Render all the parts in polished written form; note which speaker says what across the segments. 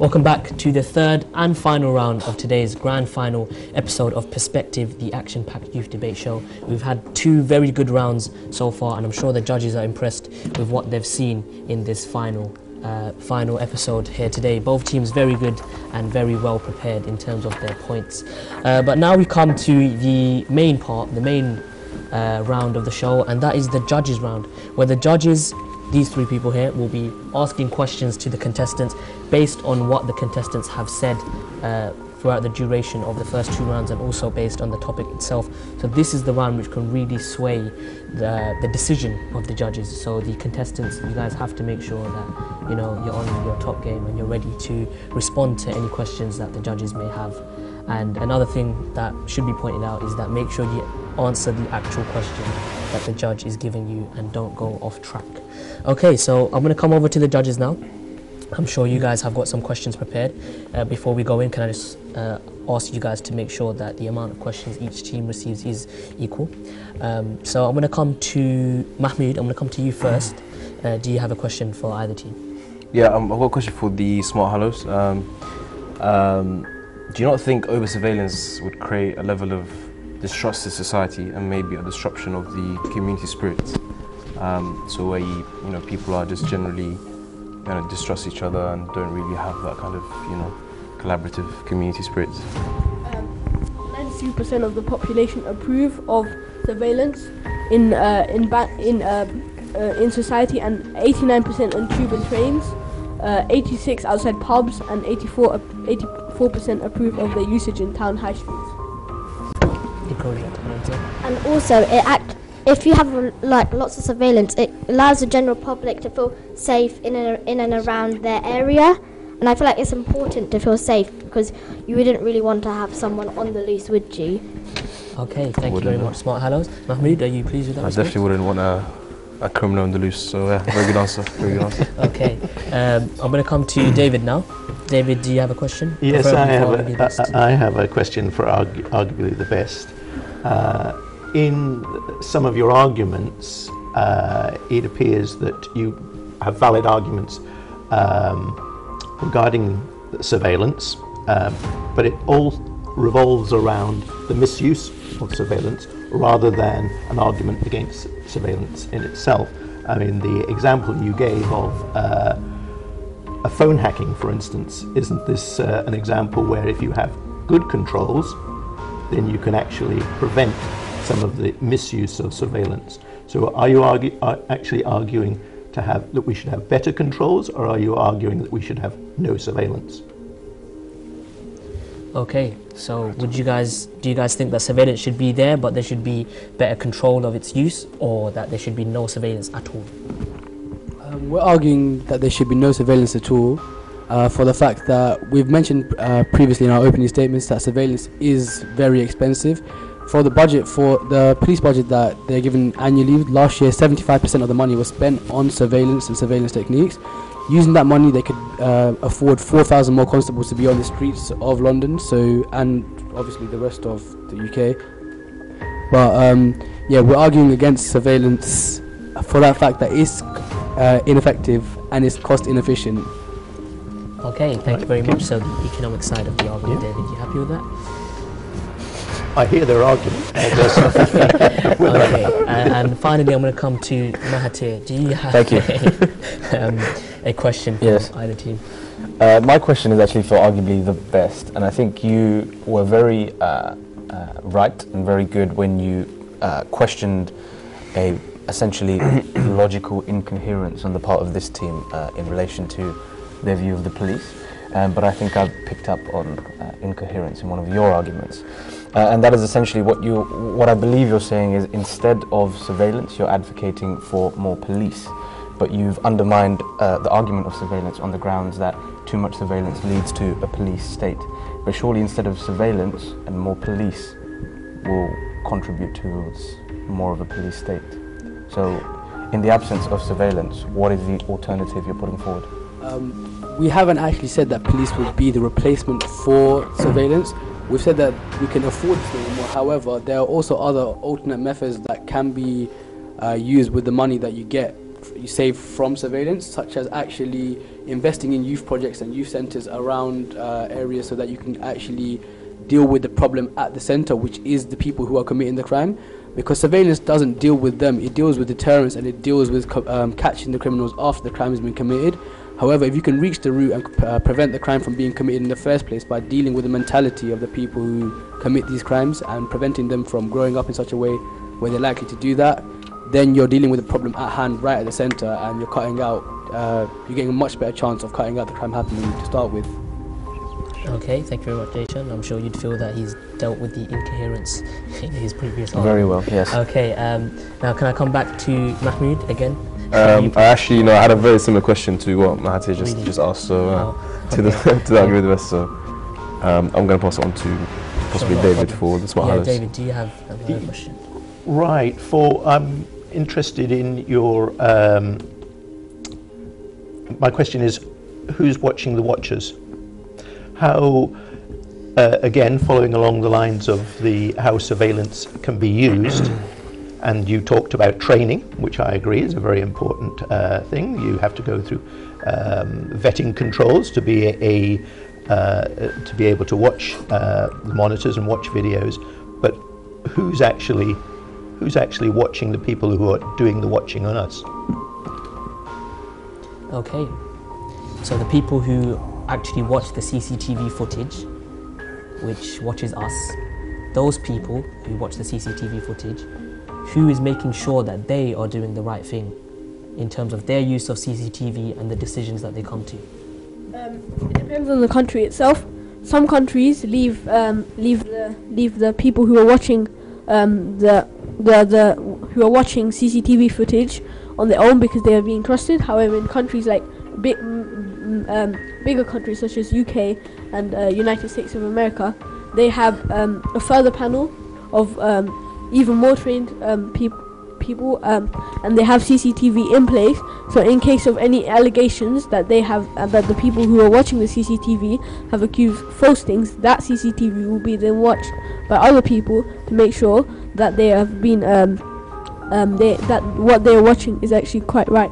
Speaker 1: Welcome back to the third and final round of today's grand final episode of Perspective, the action-packed youth debate show. We've had two very good rounds so far, and I'm sure the judges are impressed with what they've seen in this final episode here today. Both teams very good and very well prepared in terms of their points. But now we come to the main part, the main round of the show, and that is the judges round, where the judges, these three people here, will be asking questions to the contestants based on what the contestants have said throughout the duration of the first two rounds, and also based on the topic itself. So this is the round which can really sway the decision of the judges. So the contestants, you guys have to make sure that you're on your top game and you're ready to respond to any questions that the judges may have. And another thing that should be pointed out is that make sure you answer the actual question that the judge is giving you and don't go off track. Okay, so I'm going to come over to the judges now. I'm sure you guys have got some questions prepared. Before we go in, can I just ask you guys to make sure that the amount of questions each team receives is equal. So I'm going to come to Mahmood. I'm going to come to you first. Do you have a question for either team?
Speaker 2: Yeah, I've got a question for the Smart Hallows. Do you not think over-surveillance would create a level of distrust in society and maybe a disruption of the community spirit? So where people are just generally distrust each other and don't really have that kind of collaborative community spirit.
Speaker 3: 92% of the population approve of surveillance in society, and 89% on tube and trains, 86% outside pubs, and 84% approve of their usage in town high streets.
Speaker 4: And also, if you have lots of surveillance, it allows the general public to feel safe in and around their area. And I feel like it's important to feel safe, because you wouldn't really want to have someone on the loose, would you?
Speaker 1: Okay, thank you very much, Smart Hallows. Mahmood, are you pleased with that?
Speaker 2: I definitely wouldn't want a criminal on the loose, so yeah, very good answer, very good answer.
Speaker 1: Okay, I'm going to come to David now. David, do you have a question?
Speaker 5: Yes, I have a question for arguably the best. In some of your arguments, it appears that you have valid arguments regarding surveillance, but it all revolves around the misuse of surveillance rather than an argument against surveillance in itself. I mean, the example you gave of a phone hacking, for instance, isn't this an example where if you have good controls, then you can actually prevent some of the misuse of surveillance? So are you actually arguing that we should have better controls, or are you arguing that we should have no surveillance?
Speaker 1: Okay, so do you guys think that surveillance should be there, but there should be better control of its use, or that there should be no surveillance at all?
Speaker 6: We're arguing that there should be no surveillance at all, for the fact that we've mentioned previously in our opening statements that surveillance is very expensive. For the police budget that they're given annually, last year 75% of the money was spent on surveillance and surveillance techniques. Using that money, they could afford 4,000 more constables to be on the streets of London, and obviously the rest of the UK. But yeah, we're arguing against surveillance for that fact that it's ineffective and it's cost inefficient.
Speaker 1: Okay, thank you very much. So the economic side of the argument, David, you happy with that?
Speaker 5: I hear their argument.
Speaker 1: Okay, and finally I'm going to come to Mahathir. Do you have a question for either team?
Speaker 2: My question is actually for arguably the best, and I think you were very right and very good when you questioned a essentially logical incoherence on the part of this team in relation to their view of the police. But I think I've picked up on incoherence in one of your arguments. And that is essentially what I believe you're saying is, instead of surveillance, you're advocating for more police. But you've undermined the argument of surveillance on the grounds that too much surveillance leads to a police state. But surely instead of surveillance and more police will contribute towards more of a police state. So in the absence of surveillance, what is the alternative you're putting forward?
Speaker 6: We haven't actually said that police will be the replacement for surveillance. We've said that we can afford to do more. However, there are also other alternate methods that can be used with the money that you get you safe from surveillance, such as actually investing in youth projects and youth centres around areas so that you can actually deal with the problem at the centre, which is the people who are committing the crime. Because surveillance doesn't deal with them, it deals with deterrence, and it deals with catching the criminals after the crime has been committed. However, if you can reach the root and prevent the crime from being committed in the first place by dealing with the mentality of the people who commit these crimes and preventing them from growing up in such a way where they're likely to do that, then you're dealing with the problem at hand right at the centre, and you're getting a much better chance of cutting out the crime happening to start with.
Speaker 1: Okay, thank you very much, Jason. I'm sure you'd feel that he's dealt with the incoherence in his previous
Speaker 2: Very
Speaker 1: argument.
Speaker 2: well, yes.
Speaker 1: Okay, now can I come back to Mahmood again?
Speaker 7: I actually, I had a very similar question to what Mahathir just asked, so to the argument the best. So I'm going to pass it on to possibly David for the smart highlights.
Speaker 1: David, do you have another question?
Speaker 5: Right. I'm interested in your. My question is, who's watching the watchers? How, again, following along the lines of how surveillance can be used, and you talked about training, which I agree is a very important thing. You have to go through vetting controls to be able to watch the monitors and watch videos. But who's actually watching the people who are doing the watching on us?
Speaker 1: Okay, so the people who actually watch the CCTV footage, which watches us, those people who watch the CCTV footage, who is making sure that they are doing the right thing in terms of their use of CCTV and the decisions that they come to?
Speaker 3: It depends on the country itself. Some countries leave the people who are watching who are watching CCTV footage on their own because they are being trusted. However, in countries like bigger countries such as UK and United States of America, they have a further panel of even more trained people, and they have CCTV in place. So in case of any allegations that they have, that the people who are watching the CCTV have accused false things, that CCTV will be then watched by other people to make sure that they have been that what they are watching is actually quite right.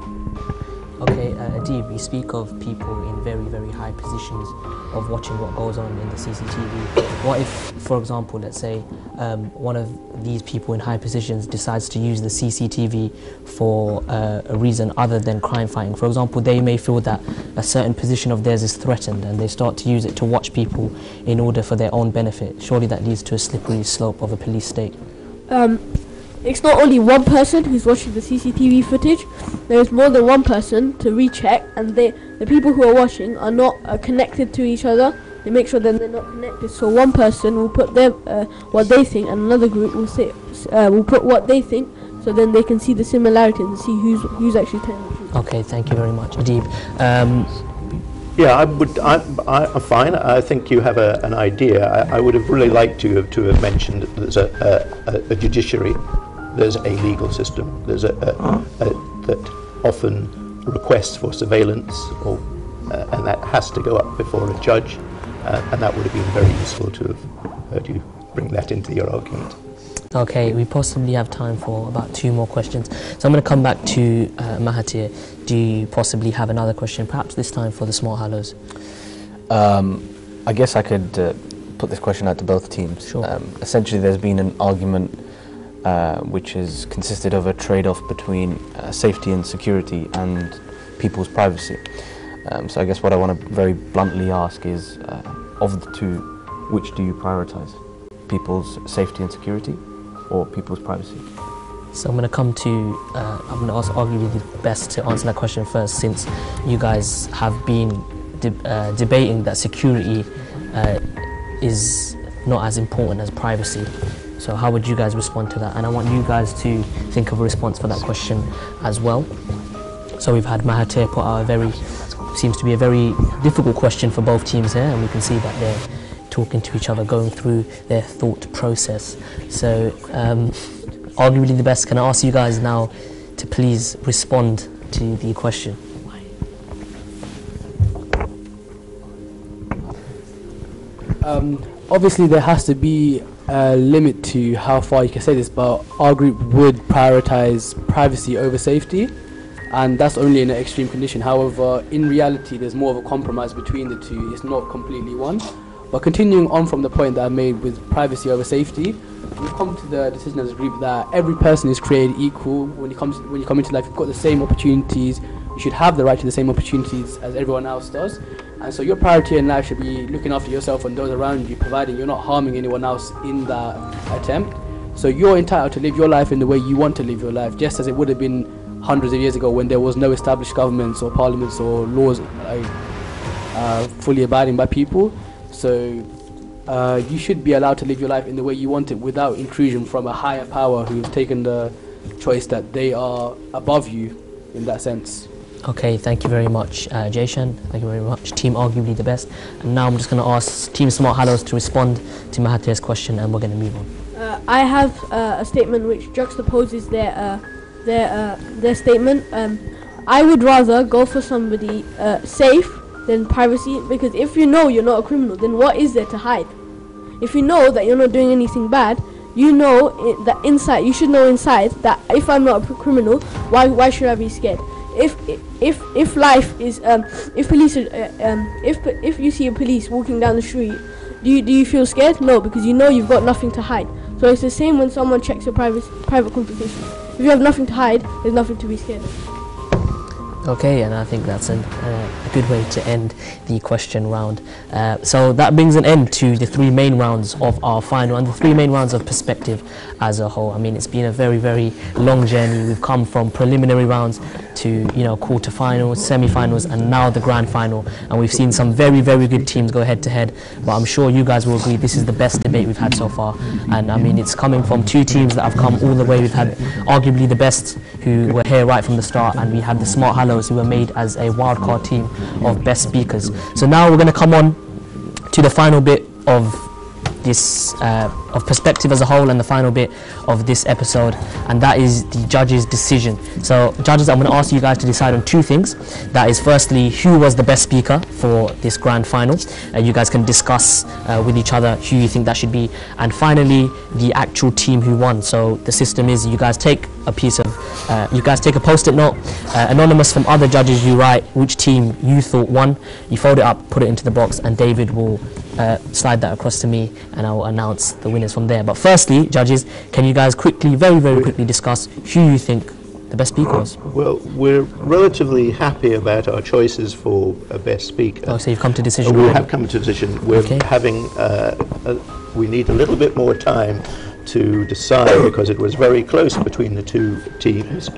Speaker 1: Okay, Adib, we speak of people in very, very high positions of watching what goes on in the CCTV. What if, for example, let's say one of these people in high positions decides to use the CCTV for a reason other than crime fighting? For example, they may feel that a certain position of theirs is threatened and they start to use it to watch people in order for their own benefit. Surely that leads to a slippery slope of a police state.
Speaker 3: It's not only one person who's watching the CCTV footage. There's more than one person to recheck, and the people who are watching are not connected to each other. They make sure that they're not connected. So one person will put their what they think, and another group will will put what they think. So then they can see the similarities and see who's actually telling the truth.
Speaker 1: Okay, thank you very much, Adib.
Speaker 5: Yeah, I'm fine. I think you have an idea. I would have really liked to have mentioned that there's a judiciary, there's a legal system, there's that often requests for surveillance, and that has to go up before a judge, and that would have been very useful to have heard you bring that into your argument.
Speaker 1: Okay, we possibly have time for about 2 more questions. So I'm going to come back to Mahathir. Do you possibly have another question, perhaps this time for the Smart Hallows?
Speaker 2: I guess I could put this question out to both teams.
Speaker 1: Sure.
Speaker 2: Essentially, there's been an argument which has consisted of a trade-off between safety and security and people's privacy. So I guess what I want to very bluntly ask is, of the two, which do you prioritise? People's safety and security, or people's privacy?
Speaker 1: So I'm going to come to, I'm going to ask arguably the best to answer that question first, since you guys have been debating that security is not as important as privacy. So how would you guys respond to that? And I want you guys to think of a response for that question as well. So we've had Mahathir put out seems to be a very difficult question for both teams here, and we can see that they're talking to each other, going through their thought process. So arguably the best, can I ask you guys now to please respond to the question?
Speaker 6: Obviously there has to be a limit to how far you can say this, but our group would prioritise privacy over safety, and that's only in an extreme condition. However, in reality, there's more of a compromise between the two. It's not completely one. But continuing on from the point that I made with privacy over safety, we've come to the decision as a group that every person is created equal. When you come into life, you've got the same opportunities. You should have the right to the same opportunities as everyone else does. And so your priority in life should be looking after yourself and those around you, providing you're not harming anyone else in that attempt. So you're entitled to live your life in the way you want to live your life, just as it would have been hundreds of years ago when there was no established governments or parliaments or laws fully abiding by people. So you should be allowed to live your life in the way you want it without intrusion from a higher power who's taken the choice that they are above you in that sense.
Speaker 1: Okay, thank you very much, Jayshan. Thank you very much. Team Arguably the Best. And now I'm just going to ask Team Smart Hallows to respond to Mahathir's question, and we're going to move on.
Speaker 3: I have a statement which juxtaposes their statement. I would rather go for somebody safe than privacy, because if you know you're not a criminal, then what is there to hide? If you know that you're not doing anything bad, you know that inside, you should know inside that if I'm not a criminal, why should I be scared? If life is if police if you see a police walking down the street, do you feel scared? No, because you know you've got nothing to hide. So it's the same when someone checks your private conversation. If you have nothing to hide, there's nothing to be scared of.
Speaker 1: Okay, and I think that's a good way to end the question round. So that brings an end to the three main rounds of our final and the three main rounds of perspective as a whole. I mean, it's been a very, very long journey. We've come from preliminary rounds to, quarterfinals, semi-finals, and now the grand final. And we've seen some very, very good teams go head to head. But I'm sure you guys will agree this is the best debate we've had so far. And I mean, it's coming from two teams that have come all the way. We've had arguably the best, who were here right from the start, and we had the Smart Hallows, who were made as a wildcard team of best speakers. So now we're going to come on to the final bit of this of perspective as a whole, and the final bit of this episode, and that is the judges' decision. So judges, I'm going to ask you guys to decide on two things. That is, firstly, who was the best speaker for this grand final. You guys can discuss with each other who you think that should be, and finally the actual team who won. So the system is, you guys take a post-it note, anonymous from other judges. You write which team you thought won, you fold it up, put it into the box, and David will slide that across to me, and I will announce the winners from there. But firstly, judges, can you guys quickly, very, very quickly discuss who you think the best speaker was?
Speaker 5: Well, we're relatively happy about our choices for a best speaker.
Speaker 1: Oh, so you've come to decision?
Speaker 5: We have come to decision. We're having, we need a little bit more time to decide, because it was very close between the two teams.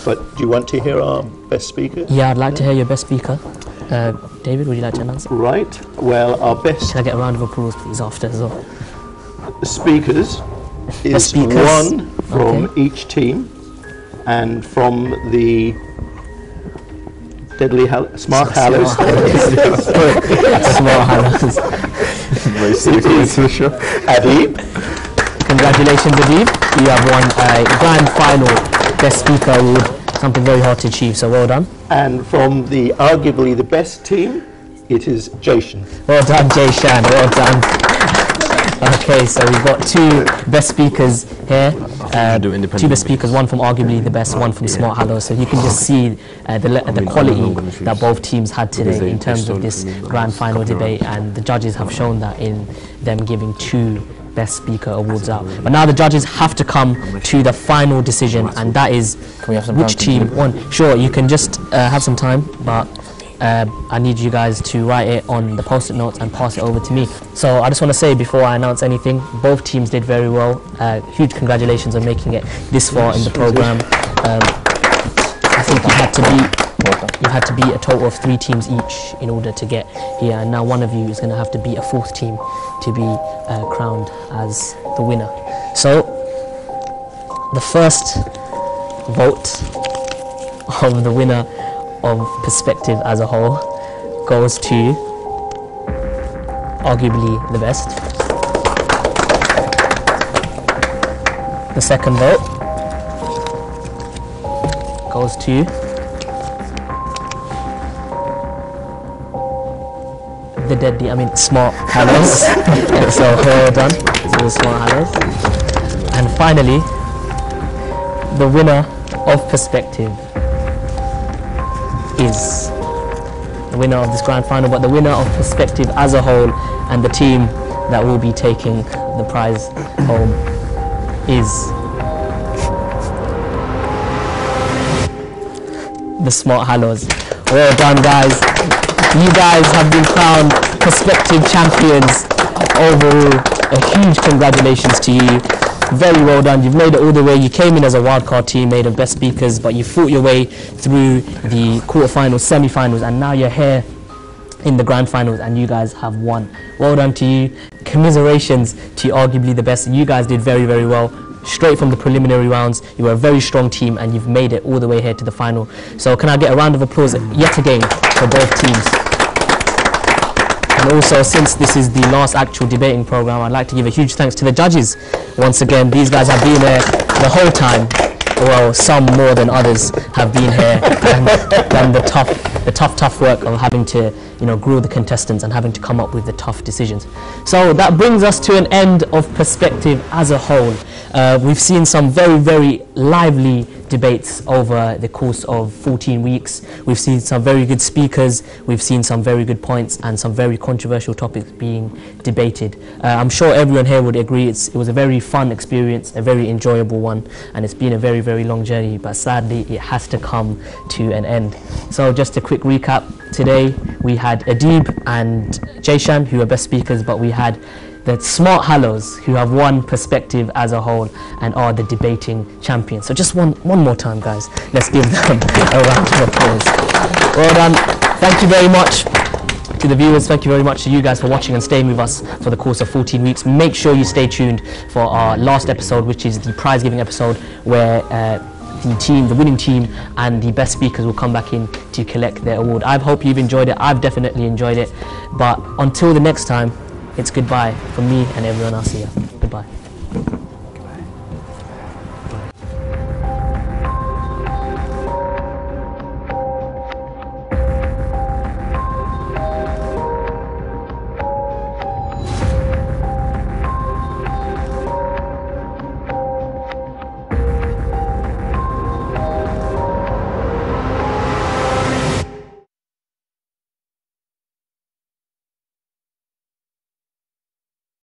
Speaker 5: But do you want to hear our best speaker?
Speaker 1: Yeah, I'd like to hear your best speaker. David, would you like to announce it?
Speaker 5: Right. Well, our best...
Speaker 1: Can I get a round of applause, please, after as well?
Speaker 5: Speakers is one from each team, and from the Deadly Smart Hallows.
Speaker 1: Smart Hallows.
Speaker 5: Adib.
Speaker 1: Congratulations, Adib. You have won a grand final best speaker award. Something very hard to achieve, so well done.
Speaker 5: And from the arguably the best team, it is Jayshan.
Speaker 1: Well done, Jayshan, well done. Okay, so we've got two best speakers here. Two best speakers, one from arguably the best, one from Smart Hallows. So you can just see the quality that both teams had today in terms of this grand final debate, and the judges have shown that in them giving two best speaker awards out. But now the judges have to come to the final decision, and that is which team won. Sure, you can just have some time, but I need you guys to write it on the post-it notes and pass it over to me. So I just want to say, before I announce anything, both teams did very well. Huge congratulations on making it this far in the program. I think you had to beat a total of 3 teams each in order to get here, and now one of you is going to have to beat a 4th team to be crowned as the winner. So the first vote of the winner of perspective as a whole goes to arguably the best. The second vote goes to Smart Hallows. So well done to the Smart Hallows. And finally, the winner of perspective is the winner of this grand final, but the winner of Perspective as a whole, and the team that will be taking the prize home is the Smart Hallows. Well done, guys. You guys have been crowned Perspective champions overall. A huge congratulations to you. Very well done. You've made it all the way. You came in as a wildcard team, made of best speakers, but you fought your way through the quarterfinals, semi-finals, and now you're here in the grand finals, and you guys have won. Well done to you. Commiserations to arguably the best. You guys did very, very well. Straight from the preliminary rounds, you were a very strong team, and you've made it all the way here to the final. So can I get a round of applause yet again for both teams? And also, since this is the last actual debating program, I'd like to give a huge thanks to the judges. Once again, these guys have been here the whole time. Well, some more than others have been here and done the tough work of having to, grill the contestants and having to come up with the tough decisions. So that brings us to an end of Perspective as a whole. We've seen some very, very lively debates over the course of 14 weeks. We've seen some very good speakers, we've seen some very good points, and some very controversial topics being debated. I'm sure everyone here would agree it was a very fun experience, a very enjoyable one, and it's been a very, very long journey, but sadly it has to come to an end. So just a quick recap. Today we had Adib and Jayshan, who are best speakers, but we had the Smart Hallows, who have won Perspective as a whole and are the debating champions. So just one more time, guys. Let's give them a round of applause. Well done. Thank you very much to the viewers. Thank you very much to you guys for watching and staying with us for the course of 14 weeks. Make sure you stay tuned for our last episode, which is the prize giving episode, where the winning team and the best speakers will come back in to collect their award. I hope you've enjoyed it. I've definitely enjoyed it. But until the next time, it's goodbye from me and everyone else here. Goodbye.